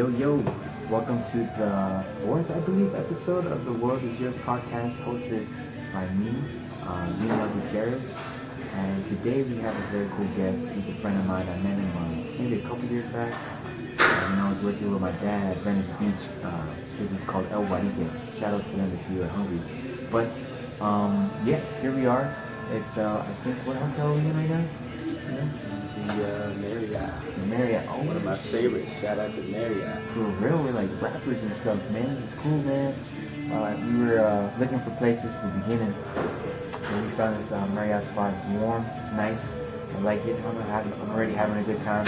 Yo, welcome to the fourth, I believe, episode of the World Is Yours podcast, hosted by me, Leonel Gutierrez. And today we have a very cool guest. He's a friend of mine. I met him maybe a couple years back when I was working with my dad at Venice Beach. Business called El Renegade. Shout out to them if you are hungry. But yeah, here we are. It's I think, what hotel are we in right now? Yes. The Marriott. The Marriott. Oh, one of my favorites. Shout out to Marriott. For real, we're like rappers and stuff, man. This is cool, man. We were looking for places at the beginning, and we found this Marriott spot. It's warm. It's nice. I like it. I'm already having a good time.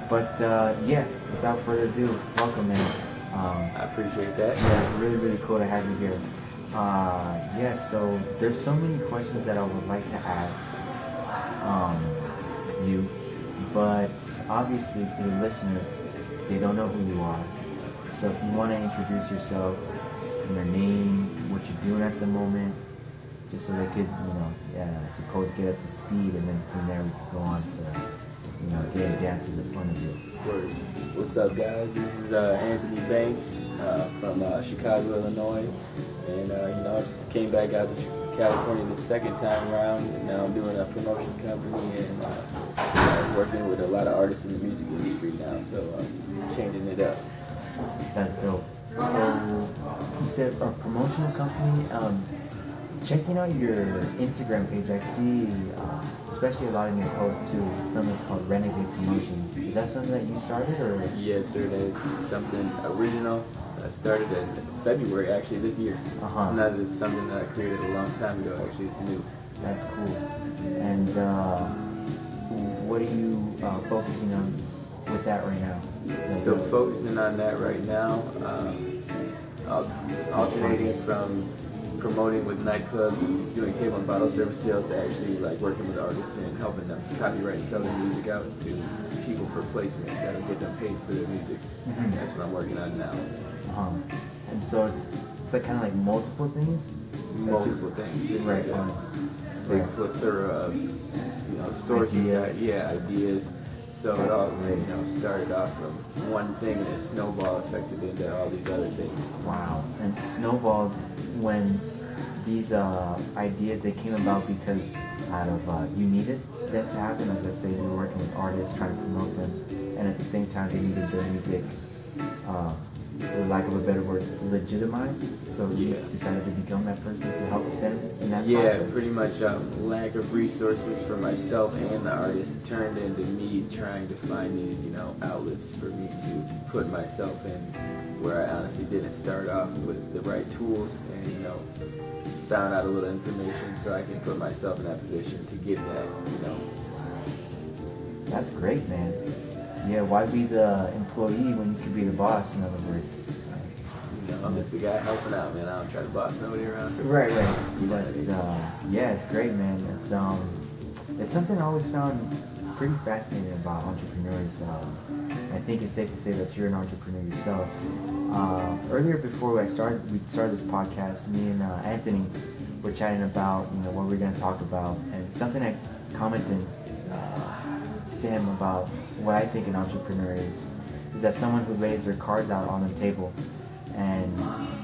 But yeah, without further ado, welcome, man. I appreciate that. Yeah, really cool to have you here. Yeah, so there's so many questions that I would like to ask you, but obviously for the listeners, they don't know who you are. So if you want to introduce yourself, your name, what you're doing at the moment, just so they could, I suppose get up to speed, and then from there we could go on to, get down to the fun of it. What's up, guys? This is Anthony Banks from Chicago, Illinois, and I just came back out to California the second time around, and now I'm doing a promotion company and working with a lot of artists in the music industry now, so I'm changing it up. That's dope. So you said a promotional company. Checking out your Instagram page, I see, especially a lot in your posts too, something that's called Renegade Promotions. Is that something that you started, or? Yes, sir. That's something original. I started in February, actually, this year. It's not something that I created a long time ago. Actually, it's new. That's cool. And what are you focusing on with that right now? So focusing on that right now, alternating from promoting with nightclubs and doing table and bottle service sales to actually like working with artists and helping them copyright and sell their music out to people for placement that'll get them paid for their music. That's what I'm working on now. And so it's like kind of like multiple things? Multiple things. It's right. Like a big plethora of sources, ideas. So it all started off from one thing, and it snowball affected into all these other things. Wow. And snowballed when these ideas, they came about because out of you needed that to happen. Like, let's say you were working with artists trying to promote them, and at the same time they needed their music, for lack of a better word, legitimized. So you decided to become that person to help them in that process? Yeah, pretty much lack of resources for myself and the artist turned into me trying to find these, outlets for me to put myself in, where I honestly didn't start off with the right tools, and found out a little information so I can put myself in that position to get that, That's great, man. Yeah, why be the employee when you could be the boss, in other words? I'm just the guy helping out, man. I don't try to boss nobody around. Right. But yeah, it's great, man. It's something I always found pretty fascinating about entrepreneurs. I think it's safe to say that you're an entrepreneur yourself. Earlier, before we started this podcast, me and Anthony were chatting about what we're going to talk about, and something I commented to him about what I think an entrepreneur is that someone who lays their cards out on the table, and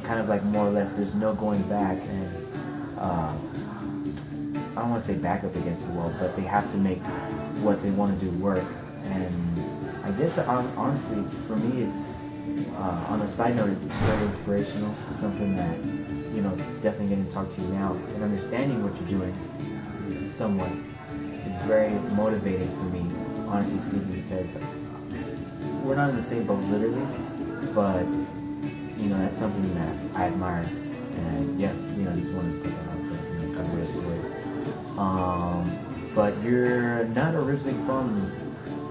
kind of like more or less there's no going back, and I don't want to say back up against the wall, but they have to make what they want to do work. And I guess honestly for me, it's on a side note, it's very inspirational, something that definitely getting to talk to you now and understanding what you're doing somewhat is very motivating for me, honestly speaking, because we're not in the same boat literally, but that's something that I admire, and I just wanted to put that out there. But you're not originally from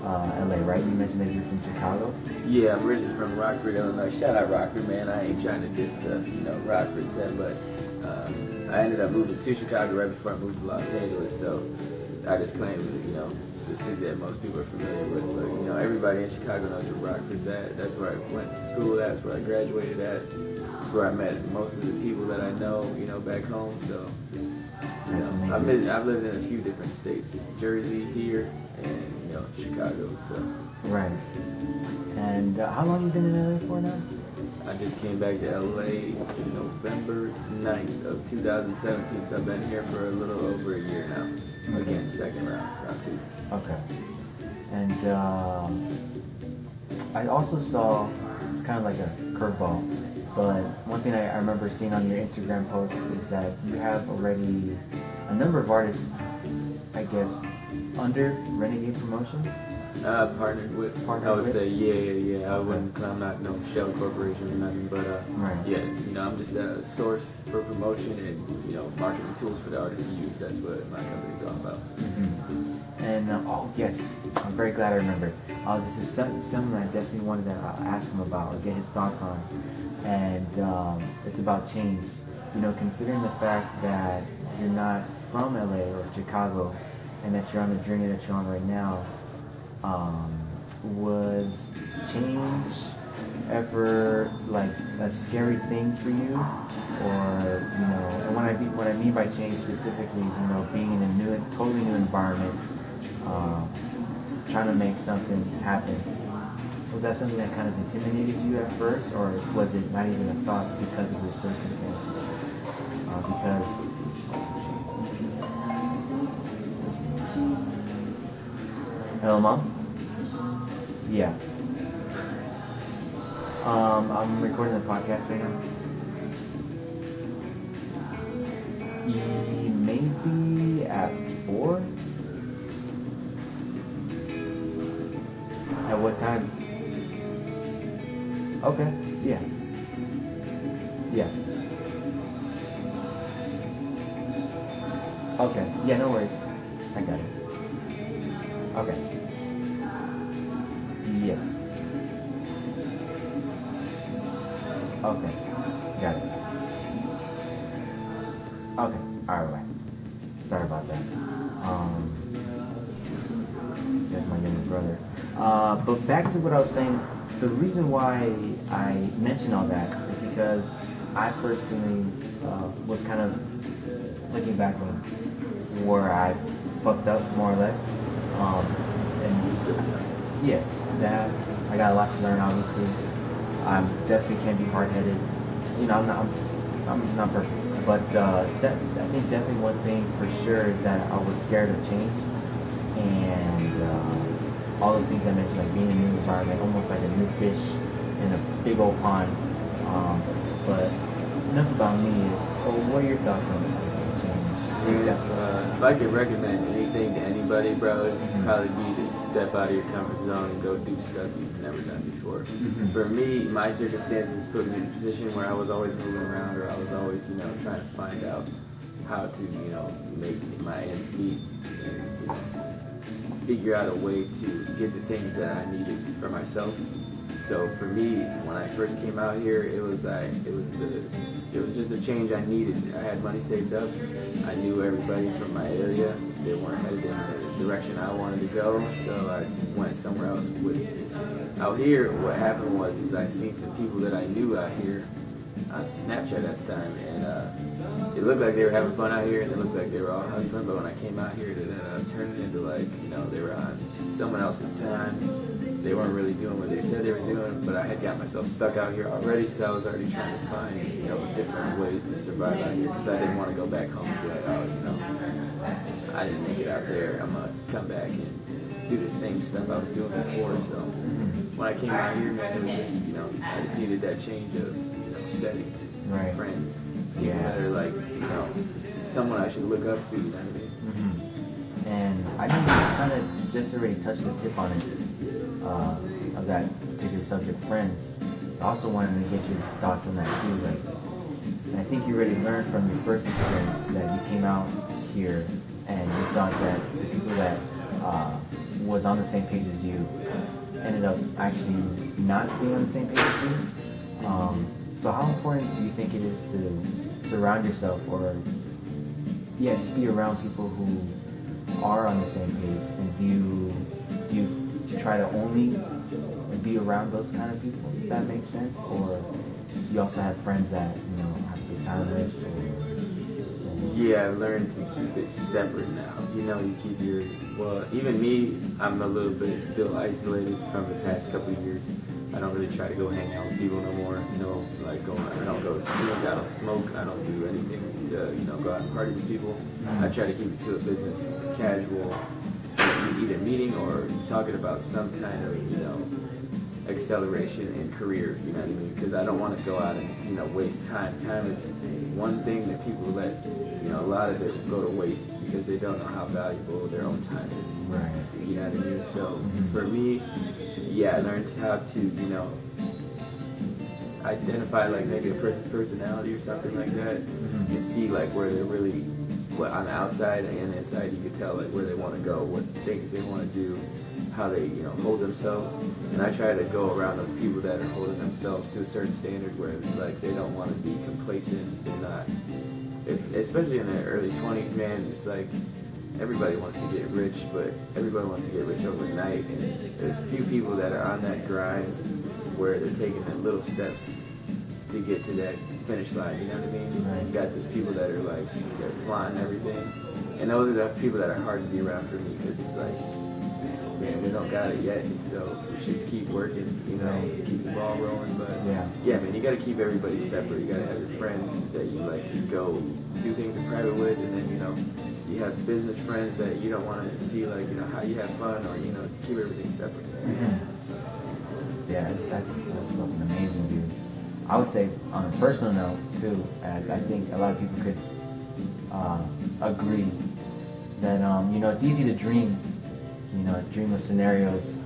LA, right? You mentioned that you're from Chicago. Yeah, I'm originally from Rockford, Illinois. Shout out Rockford, man. I ain't trying to diss the Rockford set, but I ended up moving to Chicago right before I moved to Los Angeles, so I just claim the city that most people are familiar with, but everybody in Chicago knows where Rockford's at. That's where I went to school. That's where I graduated at. That's where I met most of the people that I know, back home. So I've lived in a few different states, Jersey, here, and Chicago. So Right. And how long have you been in LA for now? I just came back to LA November 9th of 2017, so I've been here for a little over a year now. Okay. Again, second round 2. Okay. And I also saw kind of like a curveball, but one thing I remember seeing on your Instagram post is that you have already a number of artists, I guess, under Renegade Promotions. Partnered with. I would say, yeah. I wouldn't. I'm not no shell corporation or nothing, but right. Yeah. I'm just a source for promotion and marketing tools for the artists to use. That's what my company's all about. Mm-hmm. And oh yes, I'm very glad I remembered. This is something I definitely wanted to ask him about or get his thoughts on, and it's about change. Considering the fact that you're not from LA or Chicago, and that you're on the journey that you're on right now. Was change ever like a scary thing for you, or and what I mean by change specifically is being in a totally new environment, trying to make something happen. Was that something that kind of intimidated you at first, or was it not even a thought because of your circumstances? Hello, Mom? Yeah. I'm recording the podcast right now. Maybe at 4? At what time? Okay, yeah. Yeah. Okay, yeah, no worries. I got it. Okay. Yes. Okay. Got it. Okay. Alright. Sorry about that. That's my younger brother. But back to what I was saying, the reason why I mentioned all that is because I personally was kind of looking back on where I fucked up more or less. And yeah, that I got a lot to learn. Obviously, I definitely can't be hard-headed. I'm not perfect, but I think definitely one thing for sure is that I was scared of change, and all those things I mentioned, like being in a new environment, almost like a new fish in a big old pond. But enough about me. What are your thoughts on change? If I could recommend anything to anybody, bro, it'd probably be to step out of your comfort zone and go do stuff you've never done before. Mm-hmm. For me, my circumstances put me in a position where I was always moving around, or I was always, trying to find out how to, make my ends meet and, figure out a way to get the things that I needed for myself. So for me, when I first came out here, it was just a change I needed. I had money saved up. I knew everybody from my area. They weren't headed in the direction I wanted to go, so I went somewhere else with it. Out here, what happened was I seen some people that I knew out here on Snapchat at the time, and it looked like they were having fun out here, and it looked like they were all hustling. But when I came out here, it ended up turning into they were on someone else's time. They weren't really doing what they said they were doing, but I had got myself stuck out here already, so I was already trying to find, different ways to survive out here, because I didn't want to go back home and be like, I didn't make it out there, I'm going to come back and do the same stuff I was doing before. So when I came out here, man, it was just, I just needed that change of, settings, right. Friends, people that are someone I should look up to, you know what I mean? Mm-hmm. And I think you kind of just already touched the tip on it. Of that particular subject, friends. I also wanted to get your thoughts on that too. And I think you already learned from your first experience that you came out here and you thought that the people that was on the same page as you ended up actually not being on the same page as you. So how important do you think it is to surround yourself, or just be around people who are on the same page? And do you try to only be around those kind of people, if that makes sense? Or you also have friends that, have a good time with? Yeah, I've learned to keep it separate now. You know, you keep your, well, even me, I'm a little bit still isolated from the past couple of years. I don't really try to go hang out with people no more. You know, like I don't go drink, I don't smoke, I don't do anything to, you know, go out and party with people. I try to keep it to a business casual, either meeting or talking about some kind of, you know, acceleration in career, you know what I mean? Because I don't want to go out and, you know, waste time. Time is one thing that people let, you know, a lot of it go to waste because they don't know how valuable their own time is. Right. You know what I mean? So for me, yeah, I learned how to, you know, identify like maybe a person's personality or something like that, and see like where they're really, what on the outside and inside you can tell like where they want to go, what things they want to do, how they, you know, hold themselves. And I try to go around those people that are holding themselves to a certain standard where it's like they don't want to be complacent. They're not, especially in their early 20s, man, it's like everybody wants to get rich, but everybody wants to get rich overnight. And there's few people that are on that grind where they're taking the little steps to get to that finish line, you know what I mean? Right. You got these people that are like, they're flying everything. And those are the people that are hard to be around for me because it's like, man, we don't got it yet, so we should keep working, you know, keep the ball rolling. But yeah, man, you got to keep everybody separate. You got to have your friends that you like to go do things in private with, and then, you know, you have business friends that you don't want them to see, like, you know, how you have fun, or, you know, keep everything separate. Yeah, that's fucking amazing, dude. I would say on a personal note too, I think a lot of people could agree that you know, it's easy to dream, you know, dream of scenarios.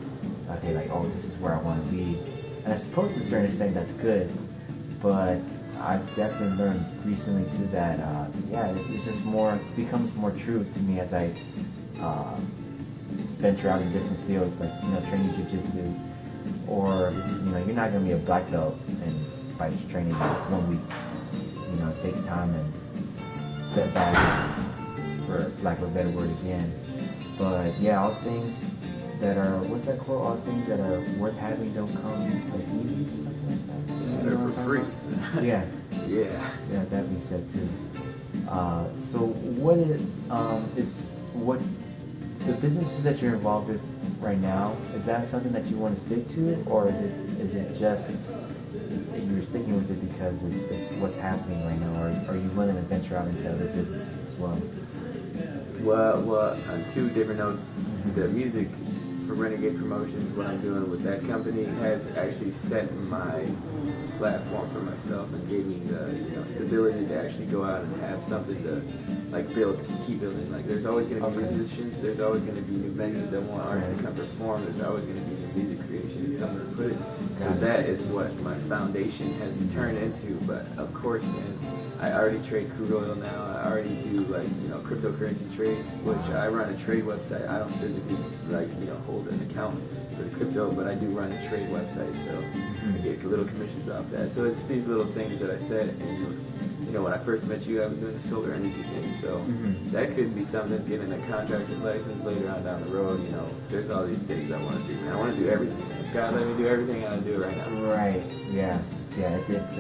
Okay, like, oh, this is where I want to be, and I suppose to a certain extent that's good, but I've definitely learned recently too that yeah, it's just becomes more true to me as I venture out in different fields, like, you know, training jiu-jitsu, or, you know, you're not gonna be a black belt and by just training 1 week. You know, it takes time and setbacks, for lack of a better word again. But yeah, all things that are, what's that quote? All things that are worth having don't come like easy or something like that. Yeah, they're for free. Yeah. Yeah, that being said too. So what is what the businesses that you're involved with right now, is that something that you want to stick to, or is it just you're sticking with it because it's what's happening right now, or are you willing to venture out into other businesses as well? Well, on two different notes, the music for Renegade Promotions, what I'm doing with that company, has actually set my platform for myself and gave me the, you know, stability to actually go out and have something to like keep building. Like, there's always going to be musicians, there's always going to be new venues that want artists to come perform, there's always going to be new music creation and somewhere to put it. So that is what my foundation has turned into. But of course, man, I already trade crude oil now. I already do, like, you know, cryptocurrency trades, which I run a trade website. I don't physically, like, you know, hold an account for the crypto, but I do run a trade website, so I get little commissions off that. So it's these little things that I said, and, you know, when I first met you, I was doing the solar energy thing, so that could be something, getting a contractor's license later on down the road. You know, there's all these things I want to do, man. I want to do everything. If God let me do everything, I'll do it right now. Right, yeah. It's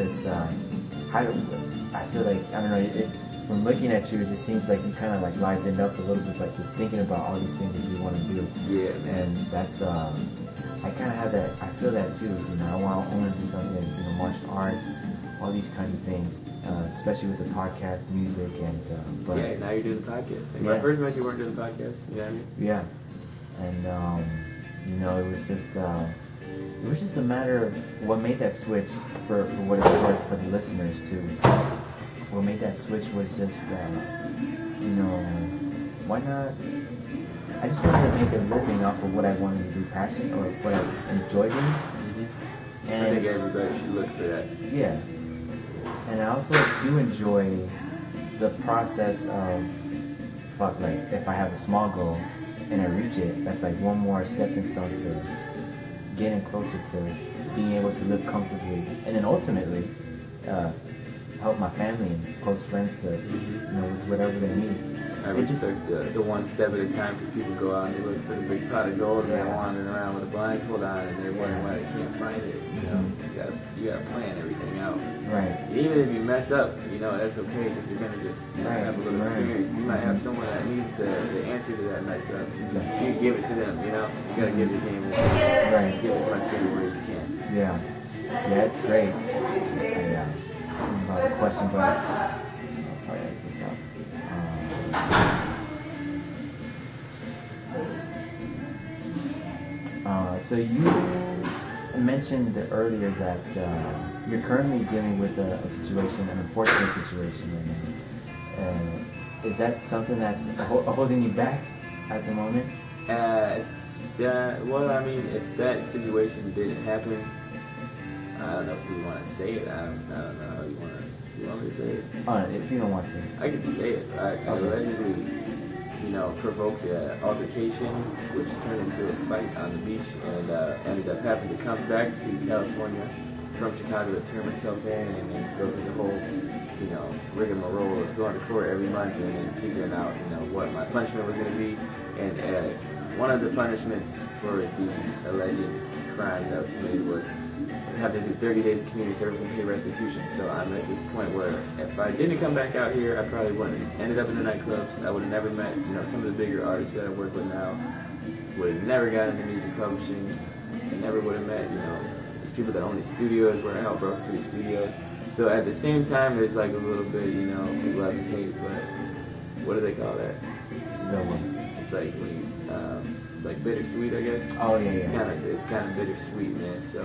I feel like, I don't know, from looking at you, it just seems like you kind of like livened up a little bit, like just thinking about all these things that you want to do. Yeah, man. And that's, I kind of have that, I feel that too, you know, I want to do something, you know, martial arts, all these kinds of things, especially with the podcast, music, and, but... Yeah, now you're doing the podcast. And when I first met you, weren't doing the podcast, you know what I mean? Yeah. And, you know, it was just a matter of what made that switch, for what it's worth for the listeners too. What made that switch was just, you know, why not? I just wanted to make a living off of what I wanted to do, passion, or what I enjoyed doing. And I think everybody should look for that. Yeah. And I also do enjoy the process of, like, if I have a small goal and I reach it, that's like one more stepping stone to getting closer to being able to live comfortably, and then ultimately help my family and close friends to, you know, with whatever they need. I respect the one step at a time, because people go out and they look for the big pot of gold and they're wandering around with a blindfold on and they're wondering why they can't find it. You know, you gotta plan everything out. Right. Even if you mess up, you know, that's okay, because you're gonna just have a little experience. You might have someone that needs the answer to that mess up. Exactly. You give it to them. You know, you gotta give the game away. Right. Give as much game away as you can. Yeah. Yeah, it's great. Yeah. Something about a question, but I'll probably edit this out. So you mentioned earlier that you're currently dealing with a situation, an unfortunate situation right now. Is that something that's holding you back at the moment? Well, I mean, if that situation didn't happen, I don't know if we want to say it. I don't know how you want to. You want me to say it? If you don't want to. I can say it. I allegedly, you know, provoked an altercation, which turned into a fight on the beach, and ended up having to come back to California from Chicago to turn myself in and then go through the whole, you know, rigmarole of going to court every month and then figuring out, you know, what my punishment was going to be. And one of the punishments for the alleged crime that was committed was have to do 30 days of community service and pay restitution. So I'm at this point where if I didn't come back out here, I probably wouldn't have ended up in the nightclubs. I would have never met, you know, some of the bigger artists that I work with now. Would have never gotten into music publishing. I never would have met, you know, these people that own these studios, where I helped broker for these studios. So at the same time, there's like a little bit, you know, love and hate, but what do they call that? No one. It's like when you, like bittersweet, I guess. Oh yeah, yeah. It's kind of bittersweet, man. So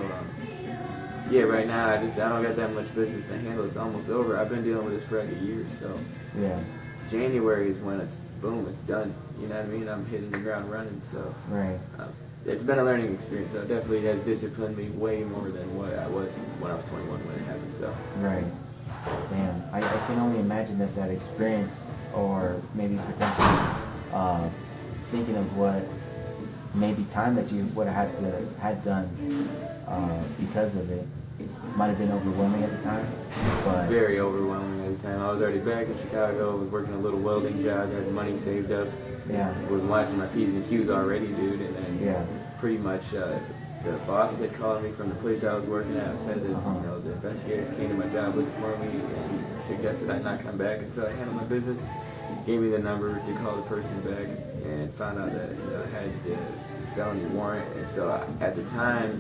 yeah, right now I don't got that much business to handle. It's almost over. I've been dealing with this for like a year, so yeah. January is when it's boom, it's done. You know what I mean? I'm hitting the ground running. So right. It's been a learning experience. So it definitely has disciplined me way more than what I was when I was 21 when it happened. So right. Damn, I can only imagine that experience, or maybe potentially thinking of what maybe time that you would have had done because of it might have been overwhelming at the time. But very overwhelming at the time. I was already back in Chicago. I was working a little welding job. Had money saved up. Yeah. Was watching my P's and Q's already, dude. And then pretty much the boss had called me from the place I was working at. Said that you know, the investigators came to my job looking for me and suggested I not come back until I handled my business. Gave me the number to call the person back, and found out that, you know, I had a felony warrant. And so at the time,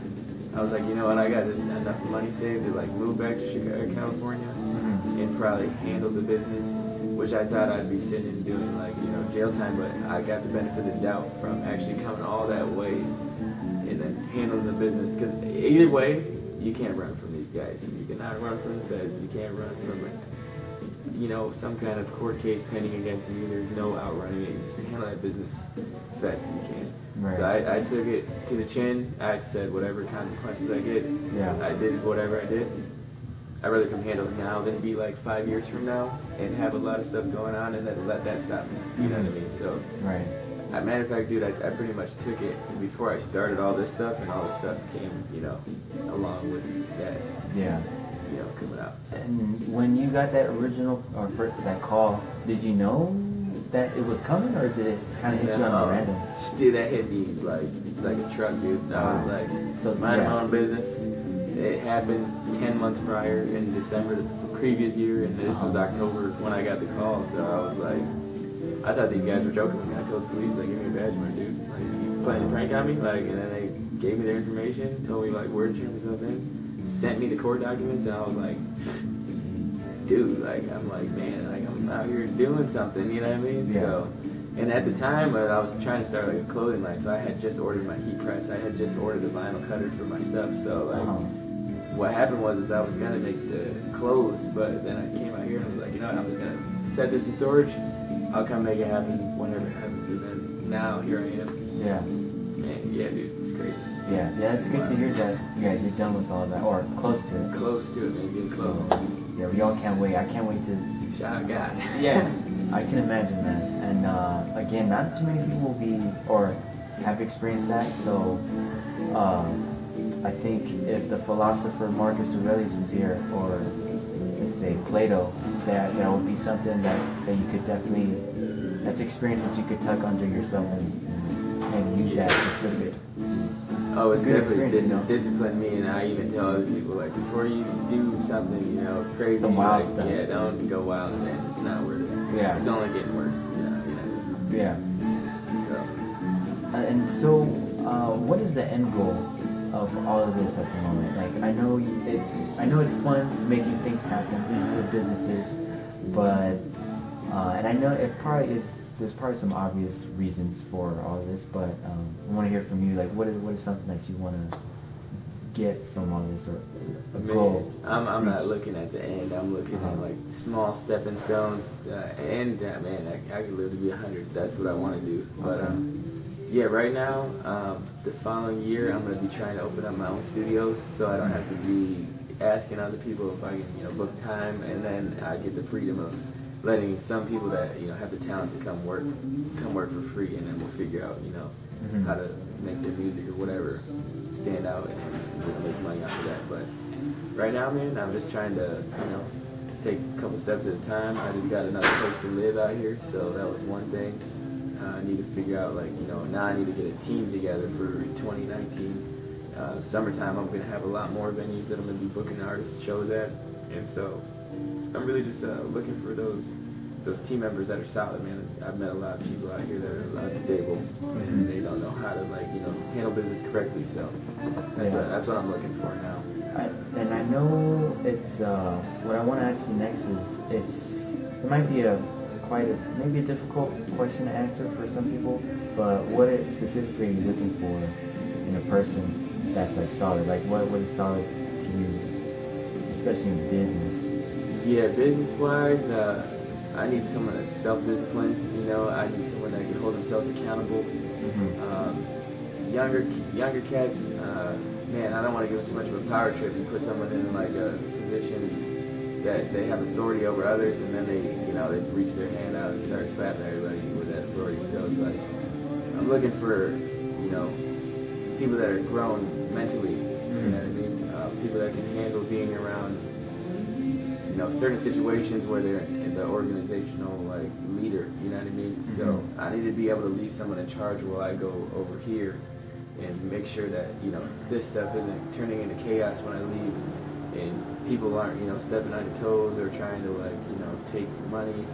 I was like, you know what, I got this enough money saved to like move back to Chicago, California, and probably handle the business, which I thought I'd be sitting and doing like, you know, jail time. But I got the benefit of the doubt from actually coming all that way and then handling the business. Because either way, you can't run from these guys. You cannot run from the feds. You can't run from, you know, some kind of court case pending against you. There's no outrunning it. You just handle that business as fast as you can. Right. So I took it to the chin. I said whatever consequences I get, I did whatever I did. I'd rather come handle it now than be like 5 years from now and have a lot of stuff going on and then let that stop me. You know what I mean? So, as a matter of fact, dude, I pretty much took it before I started all this stuff, and all this stuff came, you know, along with that. Yeah. You know, coming out. So. And when you got that original, or that call, did you know that it was coming, or did it kind of hit you on the random? Dude, that hit me like a truck, dude. I was like, minding my own business. It happened 10 months prior in December the previous year, and this was October when I got the call. So I was like, I thought these guys were joking with me. I told the police, like, give me a badge, my dude. Like, you playing a prank on me? Like, and then they gave me their information, told me like where to turn myself in, sent me the court documents, and I was like, dude, like, I'm like, man, like, I'm out here doing something, you know what I mean? Yeah. So, and at the time, I was trying to start like a clothing line, so I had just ordered my heat press. I had just ordered the vinyl cutter for my stuff. So, like, what happened was I was gonna make the clothes, but then I came out here and I was like, you know what, I'm just gonna set this in storage. I'll come make it happen whenever it happens. And then now here I am. Yeah. And yeah, dude, it's crazy. Yeah, it's good to hear that. Yeah, you're done with all that, or close to it. Close to it, man. Getting close. So, yeah, we all can't wait. I can't wait to. Shout out God. Yeah, I can imagine that. And again, not too many people will be or have experienced that. So I think if the philosopher Marcus Aurelius was here, or let's say Plato, that would be something that you could definitely that's experience that you could tuck under yourself and use that to flip it. Oh, it's definitely you know? disciplined me, and I even tell other people, like, before you do something, you know, crazy, some wild like, stuff. yeah, don't go wild, man. It's not worth it. Yeah. It's only getting worse. Yeah. So. And so, what is the end goal of all of this at the moment? Like, I know it's fun making things happen with businesses, but and I know it probably is. There's probably some obvious reasons for all of this, but I want to hear from you. Like, what is something that you want to get from all this, or a goal? I'm not looking at the end. I'm looking at like small stepping stones. And man, I could live to be 100. That's what I want to do. But yeah, right now, the following year, I'm gonna be trying to open up my own studios, so I don't have to be asking other people if I can, book time, and then I get the freedom of letting some people that have the talent to come work for free, and then we'll figure out how to make their music or whatever stand out and make money off of that. But right now, man, I'm just trying to take a couple steps at a time. I just got another place to live out here, so that was one thing. I need to figure out, now I need to get a team together for 2019. Summertime, I'm going to have a lot more venues that I'm going to be booking artist shows at, and so I'm really just looking for those team members that are solid, man. I've met a lot of people out here that are a lot stable, and they don't know how to handle business correctly. So that's what I'm looking for now. And I know it's what I want to ask you next is it might be maybe a difficult question to answer for some people, but what specifically are you looking for in a person that's solid? Like what is solid to you, especially in business? Yeah, business-wise, I need someone that's self-disciplined. I need someone that can hold themselves accountable. Younger cats, man, I don't want to give them too much of a power trip. You put someone in a position that they have authority over others, and then they reach their hand out and start slapping everybody with that authority. So it's I'm looking for people that are grown mentally. You know what I mean? People that can handle being around certain situations where they're the organizational leader, you know what I mean? So I need to be able to leave someone in charge while I go over here and make sure that this stuff isn't turning into chaos when I leave, and people aren't stepping on your toes or trying to take money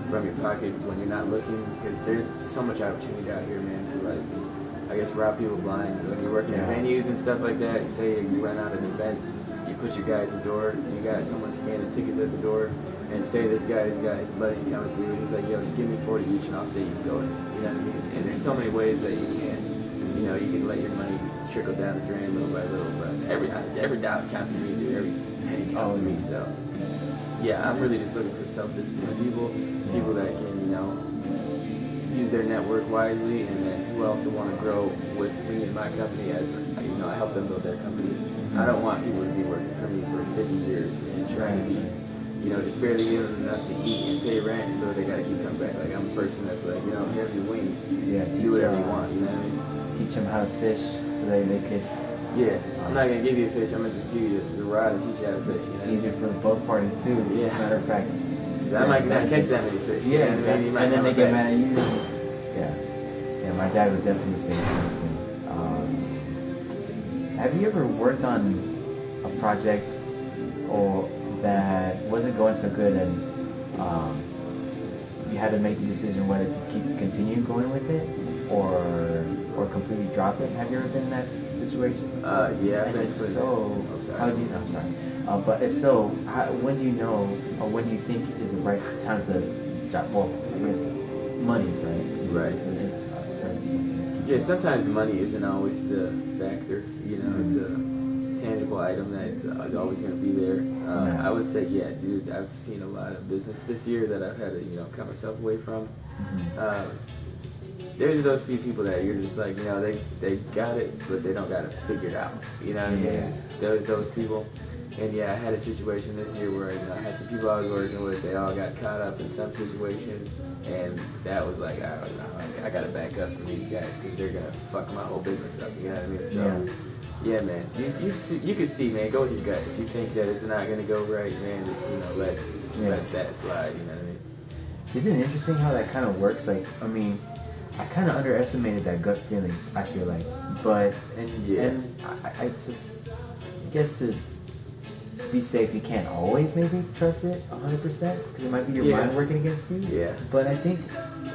from your pocket when you're not looking, because there's so much opportunity out here, man, to I guess rob people blind. When you're working at venues and stuff like that, say you run out an event, you put your guy at the door, you got someone scanning tickets at the door, and say this guy's got his buddies coming through, and he's like, yo, just give me 40 each and I'll say you can go in. You know what I mean? And there's so many ways that you can, you can let your money trickle down the drain little by little, but every dollar counts to me, dude. Every penny counts to me, so. Yeah, I'm really just looking for self-disciplined people that can, use their network wisely, and then who also want to grow with me and my company as, I help them build their company. I don't want people to be working for me for 50 years and trying to be, just barely giving them enough to eat and pay rent, so they got to keep coming back. I'm a person that's have your wings. Yeah, do whatever you want, you know what I mean? Teach them how to fish so they could. Yeah, I'm not going to give you a fish, I'm going to just give you the rod and teach you how to fish. It's easier for both parties too. Yeah. Matter of fact. I might not catch that many fish. Yeah, and then they get mad at you. Yeah, my dad would definitely say something. Have you ever worked on a project or that wasn't going so good, and you had to make the decision whether to continue going with it or completely drop it? Have you ever been in that situation? Yeah. And if so, how do you? I'm sorry. But if so, when do you know, or when do you think is the right time to drop? Well, I guess money, right? Right. So yeah, sometimes money isn't always the factor. It's a tangible item that's always going to be there. I would say, yeah, dude, I've seen a lot of business this year that I've had to, cut myself away from. There's those few people that you're just like, they got it, but they don't got it figured out. You know what I mean? There's those people. And yeah, I had a situation this year where I had some people I was working with, they all got caught up in some situation, and that was like, I gotta back up from these guys because they're gonna fuck my whole business up, you know what I mean? So, yeah man, you can see, man, go with your gut. If you think that it's not gonna go right, man, just, let that slide, you know what I mean? Isn't it interesting how that kind of works? Like, I mean, I kind of underestimated that gut feeling, I feel like. But, and I guess to be safe, you can't always maybe trust it 100% because it might be your mind working against you. Yeah. But I think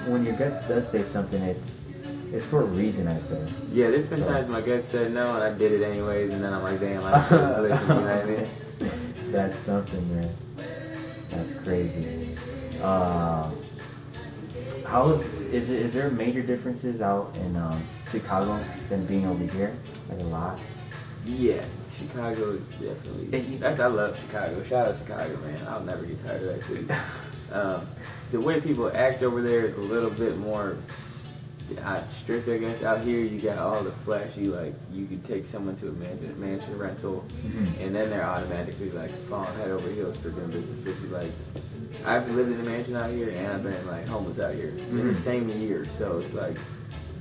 when your gut does say something, it's for a reason, I say. Yeah, there's been times my gut said no and I did it anyways, and then I'm like, damn, I shouldn't listen, you know what I mean? That's something, man. That's crazy. Is there major differences out in Chicago than being over here? Like a lot? Yeah, Chicago is definitely. I love Chicago. Shout out Chicago, man. I'll never get tired of that city. The way people act over there is a little bit more strict, I guess. Out here, you got all the flashy, like you could take someone to a mansion rental, and then they're automatically like falling head over heels for doing business with you. Like, I've lived in a mansion out here, and I've been like homeless out here in the same year. So it's like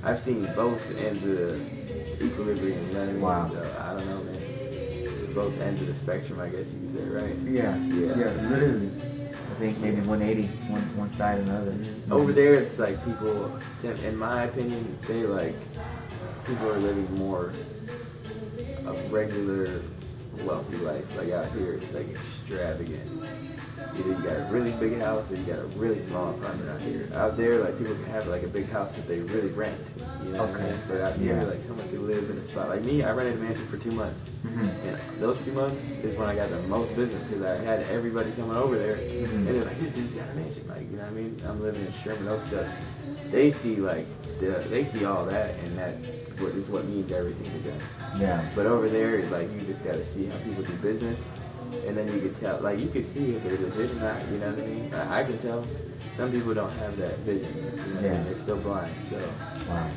I've seen both ends of the equilibrium. You know what I mean? Wow. So I don't know, man. Both ends of the spectrum, I guess you could say, right? Yeah, literally. I think maybe 180, one side or another. Over there, it's like people, in my opinion, people are living more a regular, wealthy life. Like out here, it's like extravagant. Either you got a really big house or you got a really small apartment out here. Out there, like people can have like a big house that they really rent. You know what I mean? But out here, like someone could live in a spot. Like me, I rented a mansion for 2 months. And those 2 months is when I got the most business because I had everybody coming over there. And they're like, this dude's got a mansion. Like, you know what I mean? I'm living in Sherman Oaks. So they see like, they see all that, and that is what means everything to them. Yeah. But over there, it's like you just got to see how people do business. And then you could tell, like you could see if they're legit or not, you know what I mean? I can tell. Some people don't have that vision, you know what I mean? They're still blind, so. Wow.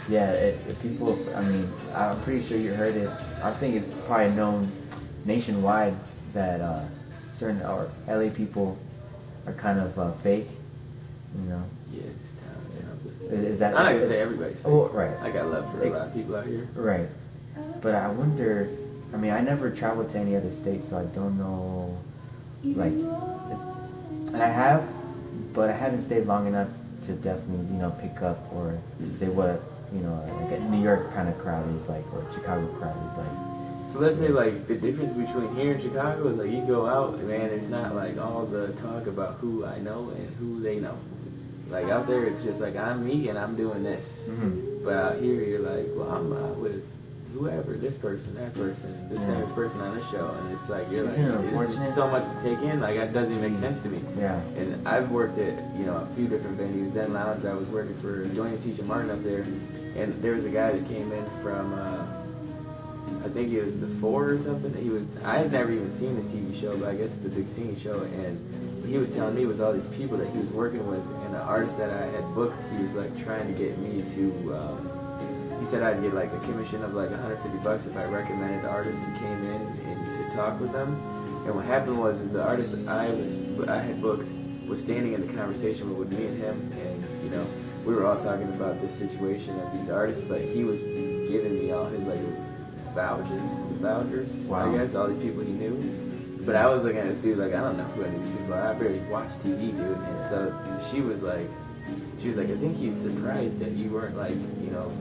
Yeah, people, I mean, I'm pretty sure you heard it. I think it's probably known nationwide that certain LA people are kind of fake, you know? Yeah, this town is something. Is that? I'm not gonna say everybody's fake. Oh, right. I got love for a lot of people out here. Right. But I wonder, I mean, I never traveled to any other states, so I don't know, like, and I have, but I haven't stayed long enough to definitely, you know, pick up or to say what, you know, like a New York kind of crowd is like, or Chicago crowd is like. So let's say, like, the difference between here and Chicago is, like, you go out, man, there's not, like, all the talk about who I know and who they know. Like, out there, it's just, like, I'm me and I'm doing this. But out here, you're like, well, I'm out with whoever, this person, that person, this famous person on this show, and it's like, you're like, it's so much to take in, like, that doesn't even make sense to me. Yeah. And I've worked at, you know, a few different venues. Zen Lounge, I was working for joining Teacher Martin up there, and there was a guy that came in from, I think it was the 4 or something. I had never even seen this TV show, but I guess it's a big singing show, and he was telling me it was all these people that he was working with, and the artist that I had booked, he was like trying to get me to, he said I'd get like a commission of like $150 if I recommended the artist and came in and to talk with them. And what happened was the artist I had booked was standing in the conversation with me and him, and you know, we were all talking about this situation of these artists, but he was giving me all his like vouchers, wow. I guess, all these people he knew. But I was looking at this dude like, I don't know who any of these people are. I barely watch TV, dude. And so she was like, I think he's surprised that you weren't like, you know,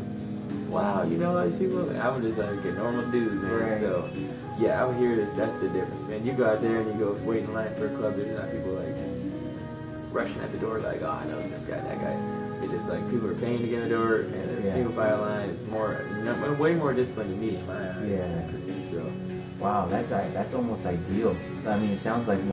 wow, you know all these people? And I'm just like a normal dude, man. Right. So, yeah, out here, that's the difference, man. You go out there and you go wait in line for a club, there's not people like rushing at the door like, oh, I know this guy, that guy. It's just like people are paying to get in the door, and a single file line is way more disciplined than me in my eyes. Yeah. So, wow, that's almost ideal. I mean, it sounds like